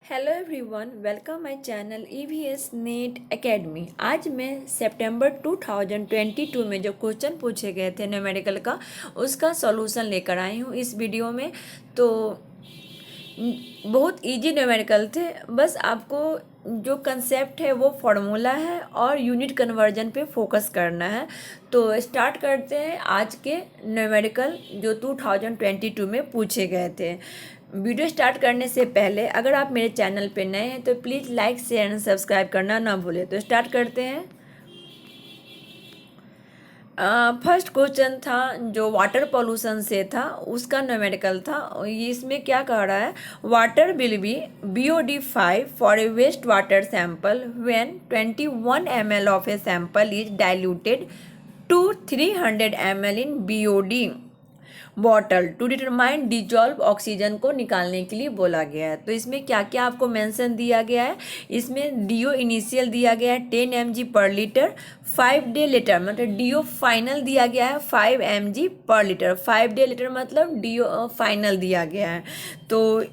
Hello everyone, welcome my channel EVS NEET academy. आज मैं सितंबर 2022 में जो क्वेश्चन पूछे गए थे न्यूमेरिकल का उसका सॉल्यूशन लेकर आई हूँ इस वीडियो में। तो बहुत इजी न्यूमेरिकल थे, बस आपको जो कंसेप्ट है वो फार्मूला है और यूनिट कन्वर्जन पे फोकस करना है। तो स्टार्ट करते हैं आज के न्यूमेरिकल जो 2022 में पूछे गए थे। वीडियो स्टार्ट करने से पहले अगर आप मेरे चैनल पे नए हैं तो please like share and subscribe करना ना भूलें। तो स्टार्ट करते हैं। फर्स्ट क्वेश्चन था जो वाटर पॉल्यूशन से था, उसका न्यूमेरिकल था। इसमें क्या कह रहा है, water will be BOD5 for a waste water sample when 21 ml of a sample is diluted to 300 ml in BOD bottle to determine dissolve oxygen को निकालने के लिए बोला गया है। तो इसमें क्या क्या आपको मेंशन दिया गया है, इसमें DO इनिशियल दिया गया है 10 mg पर लीटर, 5 डे लीटर मतलब DO फाइनल दिया गया है 5 mg पर लीटर, 5 डे लीटर मतलब DO फाइनल दिया गया है। तो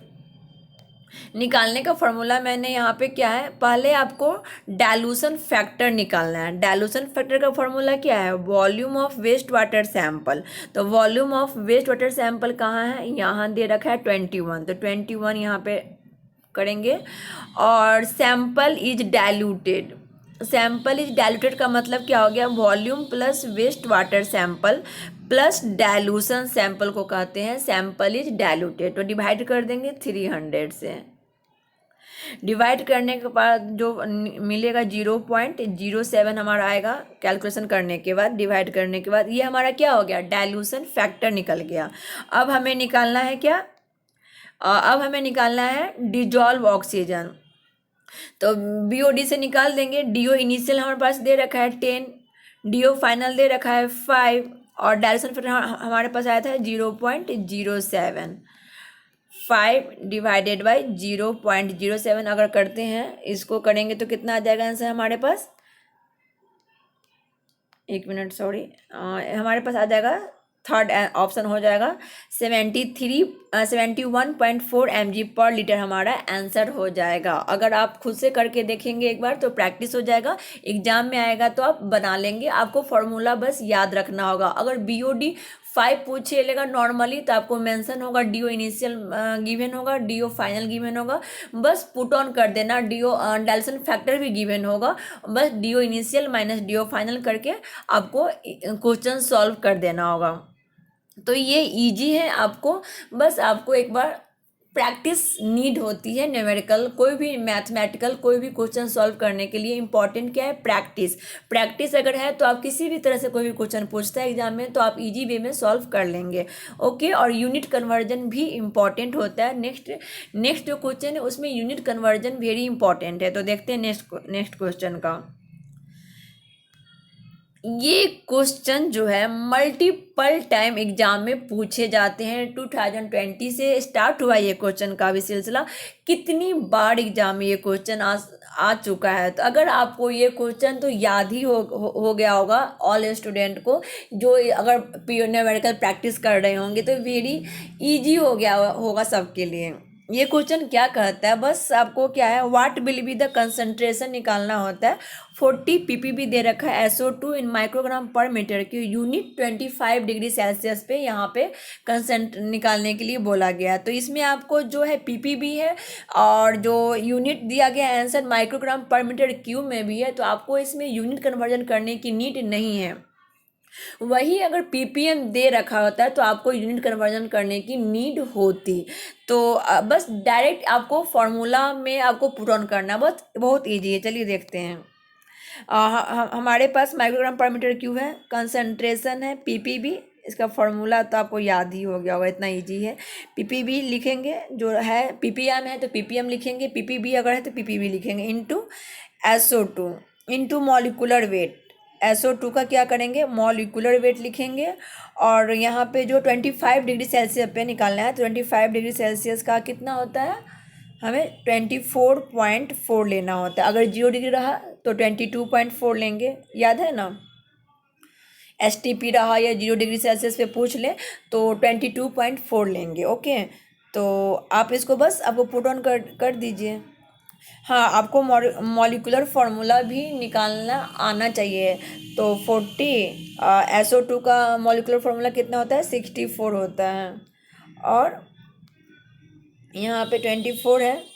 निकालने का फॉर्मूला मैंने यहाँ पे क्या है, पहले आपको डाइल्यूशन फैक्टर निकालना है। डाइल्यूशन फैक्टर का फॉर्मूला क्या है, volume of waste water sample. तो volume of waste water sample कहाँ है, यहाँ दे रखा है 21, तो 21 यहाँ पे करेंगे। और sample is diluted, sample is diluted का मतलब क्या हो गया, volume plus waste water sample plus dilution sample को कहते हैं सैंपल इज डाइल्यूटेड। तो डिवाइड कर देंगे 300 से। डिवाइड करने के बाद जो मिलेगा 0.07 हमारा आएगा कैलकुलेशन करने के बाद, डिवाइड करने के बाद ये हमारा क्या हो गया, डाइल्यूशन फैक्टर निकल गया। अब हमें निकालना है क्या, अब हमें निकालना है डिजॉल्व ऑक्सीजन। तो BOD से निकाल देंगे, DO इनिशियल हमारे पास दे रखा है 10, DO फाइनल दे रखा है 5 और डाइल्यूशन फैक्टर हमारे पास आया था 0.07। 5 डिवाइडेड बाई 0.07 अगर करते हैं, इसको करेंगे तो कितना आ जाएगा आंसर हमारे पास, एक मिनट सॉरी, हमारे पास आ जाएगा थर्ड ऑप्शन हो जाएगा 71.4 mg पर लीटर हमारा आंसर हो जाएगा। अगर आप खुद से करके देखेंगे एक बार तो प्रैक्टिस हो जाएगा, एग्जाम में आएगा तो आप बना लेंगे। आपको फॉर्मूला बस याद रखना होगा। अगर BOD 5 पूछे लेगा नॉर्मली तो आपको मेंशन होगा DO इनिशियल गिवन होगा, DO फाइनल गिवन होगा, बस पुट ऑन कर देना। DO डाइल्यूशन फैक्टर भी गिवन होगा, बस DO initial minus DO final करके आपको क्वेश्चन सॉल्व कर देना होगा। तो ये इजी है, आपको बस आपको एक बार प्रैक्टिस नीड होती है। न्यूमेरिकल कोई भी मैथमेटिकल कोई भी क्वेश्चन सॉल्व करने के लिए इंपॉर्टेंट क्या है, प्रैक्टिस। प्रैक्टिस अगर है तो आप किसी भी तरह से कोई भी क्वेश्चन पूछता है एग्जाम में तो आप इजी वे में सॉल्व कर लेंगे। ओके, और यूनिट कन्वर्जन भी इंपॉर्टेंट होता है। नेक्स्ट जो क्वेश्चन है उसमें यूनिट कन्वर्जन वेरी इंपॉर्टेंट है। तो देखते हैं नेक्स्ट क्वेश्चन का। ये क्वेश्चन जो है मल्टीपल टाइम एग्जाम में पूछे जाते हैं। 2020 से स्टार्ट हुआ ये क्वेश्चन का भी सिलसिला, कितनी बार एग्जाम में ये क्वेश्चन आ चुका है। तो अगर आपको ये क्वेश्चन तो याद ही हो गया होगा ऑल स्टूडेंट को, जो अगर न्यूमेरिकल प्रैक्टिस कर रहे होंगे तो वेरी इजी हो गया होगा सबके लिए। ये क्वेश्चन क्या कहता है, बस आपको क्या है, what will be the concentration निकालना होता है। 40 ppb दे रखा है SO2 इन माइक्रोग्राम पर मीटर की यूनिट 25 डिग्री सेल्सियस पे यहाँ पे कंसेंट निकालने के लिए बोला गया। तो इसमें आपको जो है ppb है और जो यूनिट दिया गया आंसर माइक्रोग्राम पर मीटर क्यूब में भी है, तो आपको इसमें यूनिट कन्वर्जन करने की नीड नहीं है। वही अगर PPM दे रखा होता है तो आपको यूनिट कन्वर्जन करने की नीड होती। तो बस डायरेक्ट आपको फॉर्मूला में आपको पुट ऑन करना बहुत ईजी है। चलिए देखते हैं। हमारे पास माइक्रोग्राम पर मीटर क्यूब है, कंसंट्रेशन है PPB, इसका फॉर्मूला तो आपको याद ही हो गया होगा, इतना इजी है। PPB लिखेंगे, जो है PPM है तो PPM लिखेंगे, PPB अगर है तो PPB लिखेंगे, into SO2 into molecular weight. SO2 का क्या करेंगे, मॉलिकुलर वेट लिखेंगे। और यहाँ पे जो 25 डिग्री सेल्सियस पे निकालना है, 25 डिग्री सेल्सियस का कितना होता है, हमें 24.4 लेना होता है। अगर 0 डिग्री रहा तो 22.4 लेंगे, याद है ना। STP रहा या 0 डिग्री सेल्सियस पे पूछ ले तो 22.4 लेंगे। ओके, तो आप इसको बस आपको पुट ऑन कर दीजिए। हाँ, आपको मॉलिक्यूलर फार्मूला भी निकालना आना चाहिए। तो 40 SO2 का मॉलिक्यूलर फार्मूला कितना होता है, 64 होता है, और यहाँ पे 24 है।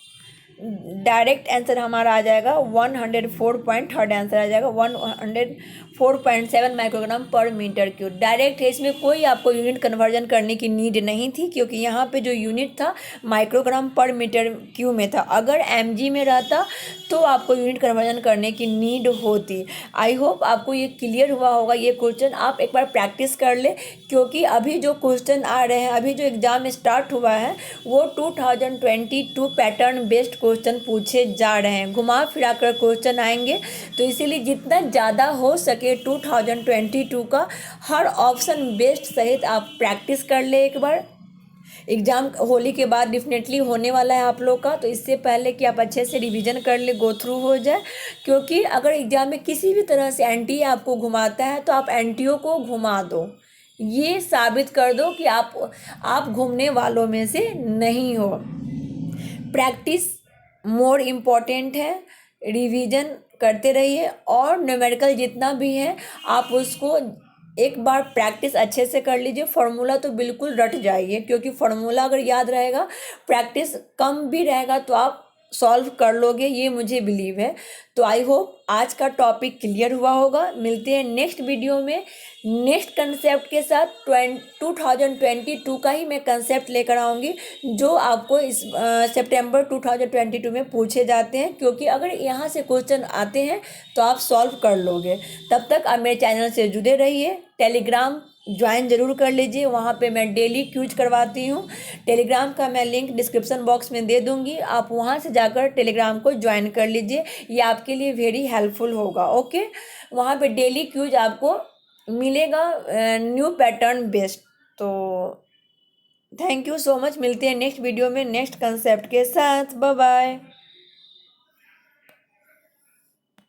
डायरेक्ट आंसर हमारा आ जाएगा 104 थर्ड आंसर आ जाएगा 104.7 माइक्रोग्राम पर मीटर क्यूब। डायरेक्ट है, इसमें कोई आपको यूनिट कन्वर्जन करने की नीड नहीं थी, क्योंकि यहाँ पे जो यूनिट था माइक्रोग्राम पर मीटर क्यूब में था। अगर mg में रहता तो आपको यूनिट कन्वर्जन करने की नीड होती। आई होप आपको ये क्लियर हुआ होगा। ये क्वेश्चन आप एक बार प्रैक्टिस कर ले, क्योंकि अभी जो क्वेश्चन आ रहे हैं, अभी जो एग्ज़ाम स्टार्ट हुआ है वो 2022 पैटर्न बेस्ड क्वेश्चन पूछे जा रहे हैं, घुमा फिरा कर क्वेश्चन आएंगे। तो इसीलिए जितना ज़्यादा हो सके 2022 का हर ऑप्शन बेस्ड सहित आप प्रैक्टिस कर ले एक बार। एग्ज़ाम होली के बाद डेफिनेटली होने वाला है आप लोग का, तो इससे पहले कि आप अच्छे से रिवीजन कर ले, गो थ्रू हो जाए। क्योंकि अगर एग्ज़ाम में किसी भी तरह से एनटीए आपको घुमाता है तो आप एनटीओ को घुमा दो, ये साबित कर दो कि आप घूमने वालों में से नहीं हो। प्रैक्टिस मोर इम्पॉर्टेंट है, रिवीजन करते रहिए, और न्यूमेरिकल जितना भी है आप उसको एक बार प्रैक्टिस अच्छे से कर लीजिए। फार्मूला तो बिल्कुल रट जाइए, क्योंकि फार्मूला अगर याद रहेगा, प्रैक्टिस कम भी रहेगा तो आप सॉल्व कर लोगे, ये मुझे बिलीव है। तो आई होप आज का टॉपिक क्लियर हुआ होगा। मिलते हैं नेक्स्ट वीडियो में नेक्स्ट कंसेप्ट के साथ। 2022 का ही मैं कंसेप्ट लेकर आऊँगी, जो आपको इस सितंबर 2022 में पूछे जाते हैं, क्योंकि अगर यहाँ से क्वेश्चन आते हैं तो आप सॉल्व कर लोगे। तब तक आप मेरे चैनल से जुड़े रहिए। टेलीग्राम ज्वाइन ज़रूर कर लीजिए, वहाँ पे मैं डेली क्यूज करवाती हूँ। टेलीग्राम का मैं लिंक डिस्क्रिप्शन बॉक्स में दे दूँगी, आप वहाँ से जाकर टेलीग्राम को ज्वाइन कर लीजिए, ये आपके लिए वेरी हेल्पफुल होगा। ओके, वहाँ पे डेली क्यूज आपको मिलेगा न्यू पैटर्न बेस्ड। तो थैंक यू सो मच, मिलते हैं नेक्स्ट वीडियो में नेक्स्ट कंसेप्ट के साथ। Bye bye.